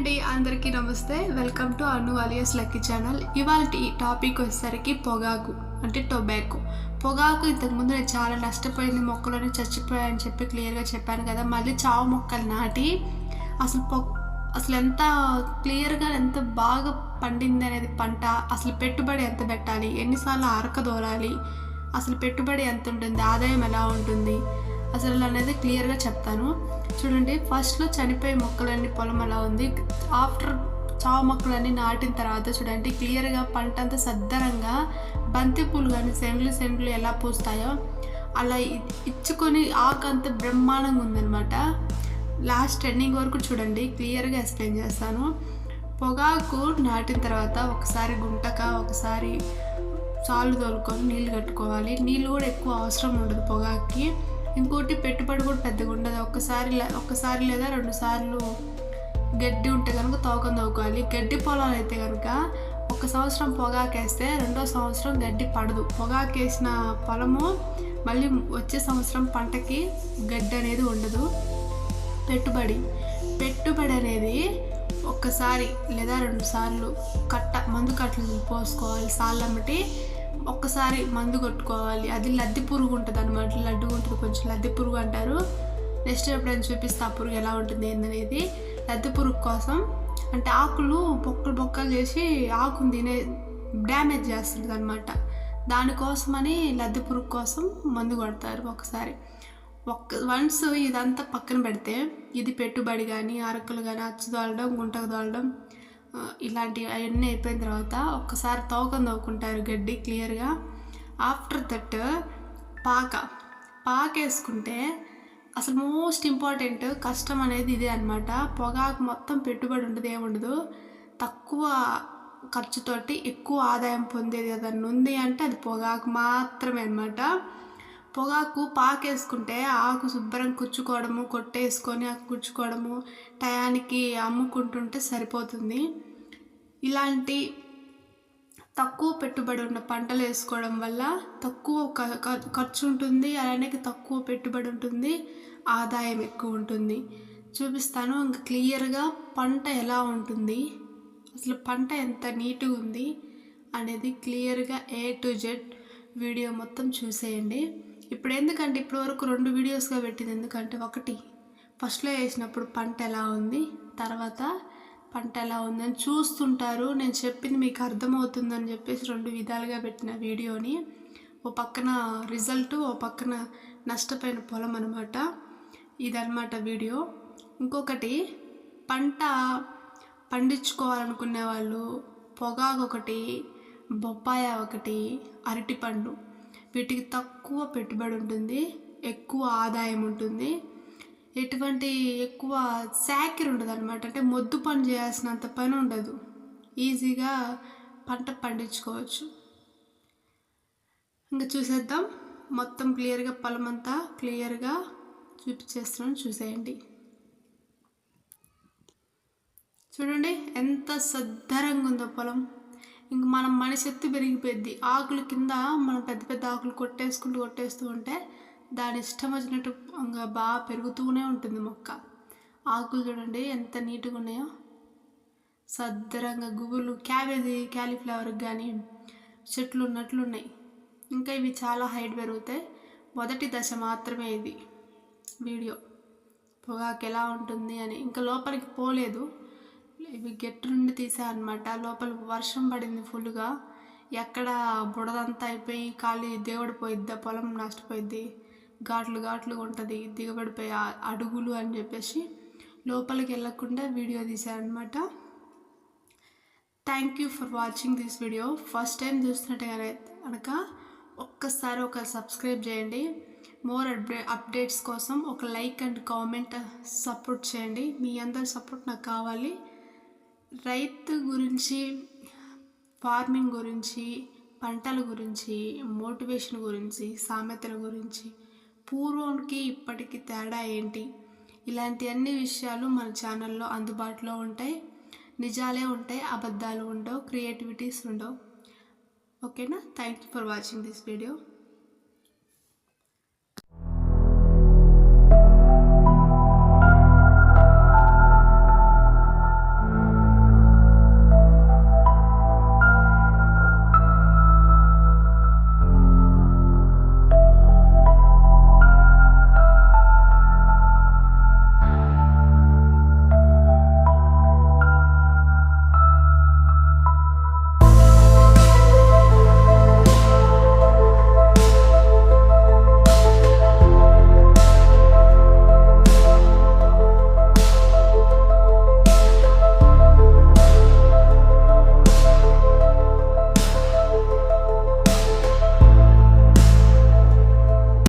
అండి, అందరికీ నమస్తే. Welcome to Anu alias lucky channel. ఇవాళ టాపిక్ వచ్చేసరికి పొగాకు అంటే టొబాకో. పొగాకు ఇంతకుముందు నేను చాలా నష్టపోయింది, మొక్కలని చచ్చిపోయాయని చెప్పి క్లియర్గా చెప్పాను కదా. మళ్ళీ చావు మొక్కలు నాటి అసలు ఎంత క్లియర్గా ఎంత బాగా పండింది అనేది పంట, అసలు పెట్టుబడి ఎంత పెట్టాలి, ఎన్నిసార్లు ఆరకదోలాలి, అసలు పెట్టుబడి ఎంత ఉంటుంది, ఆదాయం ఎలా ఉంటుంది అసలు అనేది క్లియర్గా చెప్తాను. చూడండి, ఫస్ట్లో చనిపోయే మొక్కలన్నీ పొలం అలా ఉంది. ఆఫ్టర్ చావు మొక్కలన్నీ నాటిన తర్వాత చూడండి క్లియర్గా పంట అంతా సద్దరంగా బంతి పూలు కానీ సెండ్లు ఎలా పూస్తాయో అలా ఇచ్చుకొని ఆకు అంత బ్రహ్మాండంగా ఉందన్నమాట. లాస్ట్ ఎండింగ్ వరకు చూడండి, క్లియర్గా ఎక్స్ప్లెయిన్ చేస్తాను. పొగాకు నాటిన తర్వాత ఒకసారి గుంటక, ఒకసారి చాలు తోలుకొని నీళ్ళు కట్టుకోవాలి. నీళ్ళు కూడా ఎక్కువ అవసరం ఉండదు పొగాకి. ఇంకోటి పెట్టుబడి కూడా పెద్దగా ఉండదు. ఒక్కసారి లేదా 2 సార్లు గడ్డి ఉంటే కనుక తోకం తోకోవాలి. గడ్డి పొలాలు అయితే కనుక 1 సంవత్సరం పొగాకు వేస్తే 2వ సంవత్సరం గడ్డి పడదు. పొగాకు వేసిన పొలము మళ్ళీ వచ్చే సంవత్సరం పంటకి గడ్డి అనేది ఉండదు. పెట్టుబడి అనేది 1 సారి లేదా 2 సార్లు మందు కట్టలు పోసుకోవాలి. సాళ్ళమ్మటి ఒక్కసారి మందు కొట్టుకోవాలి. అది లద్దె పురుగు ఉంటుంది అనమాట. లడ్డుగా ఉంటుంది, కొంచెం లద్దె పురుగు అంటారు. నెక్స్ట్ ఎప్పుడైనా చూపిస్తే ఆ పురుగు ఎలా ఉంటుంది ఏందనేది. లద్దె పురుగు కోసం అంటే ఆకులు బొక్కలు చేసి ఆకును డ్యామేజ్ చేస్తుంది అనమాట. దానికోసమని లద్దె పురుగు కోసం మందు కొడతారు ఒకసారి. వన్స్ ఇదంతా పక్కన పెడితే ఇది పెట్టుబడి కానీ, అరకులు కానీ, అచ్చు తోలడం, గుంటకు తోలడం ఇలాంటివి అవన్నీ అయిపోయిన తర్వాత ఒక్కసారి తోకం తోకుంటారు గడ్డి క్లియర్గా. ఆఫ్టర్ దట్ పాక వేసుకుంటే అసలు మోస్ట్ ఇంపార్టెంట్ కష్టం అనేది ఇదే అనమాట. పొగాకు మొత్తం పెట్టుబడి ఉండదు, ఏముండదు. తక్కువ ఖర్చుతోటి ఎక్కువ ఆదాయం పొందేది ఏదన్నా ఉంది అంటే అది పొగాకు మాత్రమే అనమాట. పొగాకు పాకేసుకుంటే ఆకు శుభ్రం కుచ్చుకోవడము, కొట్టేసుకొని ఆకు కుచ్చుకోవడము, టయానికి అమ్ముకుంటుంటే సరిపోతుంది. ఇలాంటి తక్కువ పెట్టుబడి ఉన్న పంటలు వేసుకోవడం వల్ల తక్కువ ఖర్చు ఉంటుంది, అలానే తక్కువ పెట్టుబడి ఉంటుంది, ఆదాయం ఎక్కువ ఉంటుంది. చూపిస్తాను ఇంకా క్లియర్గా పంట ఎలా ఉంటుంది, అసలు పంట ఎంత నీట్గా ఉంది అనేది క్లియర్గా A to Z వీడియో మొత్తం చూసేయండి. ఇప్పుడు ఎందుకంటే ఇప్పటివరకు 2 వీడియోస్గా పెట్టింది ఎందుకంటే, ఒకటి ఫస్ట్లో వేసినప్పుడు పంట ఎలా ఉంది, తర్వాత పంట ఎలా ఉందని చూస్తుంటారు. నేను చెప్పింది మీకు అర్థమవుతుందని చెప్పేసి 2 విధాలుగా పెట్టిన వీడియోని. ఓ పక్కన రిజల్ట్, ఓ పక్కన నష్టపోయిన పొలం అనమాట. ఇదన్నమాట వీడియో. ఇంకొకటి పంట పండించుకోవాలనుకునే వాళ్ళు పొగాకు ఒకటి, బొప్పాయ ఒకటి, అరటిపండు, వీటికి తక్కువ పెట్టుబడి ఉంటుంది, ఎక్కువ ఆదాయం ఉంటుంది. ఎటువంటి ఎక్కువ శాఖర్ ఉండదు అనమాట. అంటే మొద్దు పని చేయాల్సినంత పని ఉండదు, ఈజీగా పంట పండించుకోవచ్చు. ఇంకా చూసేద్దాం మొత్తం క్లియర్గా. పొలం అంతా క్లియర్గా చూపించేస్తున్నాను, చూసేయండి. చూడండి ఎంత సద్ధరంగా ఉందో పొలం. ఇంక మనం మనిషి ఎత్తు పెరిగిపోద్ది. ఆకులు కింద మనం పెద్ద ఆకులు కొట్టేస్తూ ఉంటే దాని ఇష్టం వచ్చినట్టు ఇంకా బాగా పెరుగుతూనే ఉంటుంది మొక్క. ఆకులు చూడండి ఎంత నీట్గా ఉన్నాయో, సద్దరంగా గుబులు క్యాలీఫ్లవర్కి కానీ చెట్లు ఉన్నట్లున్నాయి. ఇంకా ఇవి చాలా హైట్ పెరుగుతాయి. మొదటి దశ మాత్రమే ఇది వీడియో. పొగాకు ఎలా ఉంటుంది అని ఇంకా లోపలికి పోలేదు. ఇవి గెట్టు నుండి తీసారనమాట. లోపల వర్షం పడింది ఫుల్గా, ఎక్కడ బుడదంతా అయిపోయి ఖాళీ దిగబడిపోయిద్ది, పొలం నష్టపోయిద్ది, ఘాట్లుగా ఉంటుంది, దిగబడిపోయి అడుగులు అని చెప్పేసి లోపలికి వెళ్ళకుండా వీడియో తీసారనమాట. Thank you for watching this video. First time చూస్తున్నట్టే కనుక ఒక్కసారి సబ్స్క్రైబ్ చేయండి. మోర్ అప్డేట్స్ కోసం ఒక లైక్ అండ్ కామెంట్ సపోర్ట్ చేయండి. మీ అందరి సపోర్ట్ నాకు కావాలి. రైతు గురించి, ఫార్మింగ్ గురించి, పంటల గురించి, మోటివేషన్ గురించి, సామెతల గురించి, పూర్వంకి ఇప్పటికి తేడా ఏంటి, ఇలాంటి అన్ని విషయాలు మన ఛానల్లో అందుబాటులో ఉంటాయి. నిజాలే ఉంటాయి, అబద్ధాలు ఉండవు, క్రియేటివిటీస్ ఉండవు. ఓకేనా? Thank you for watching this video.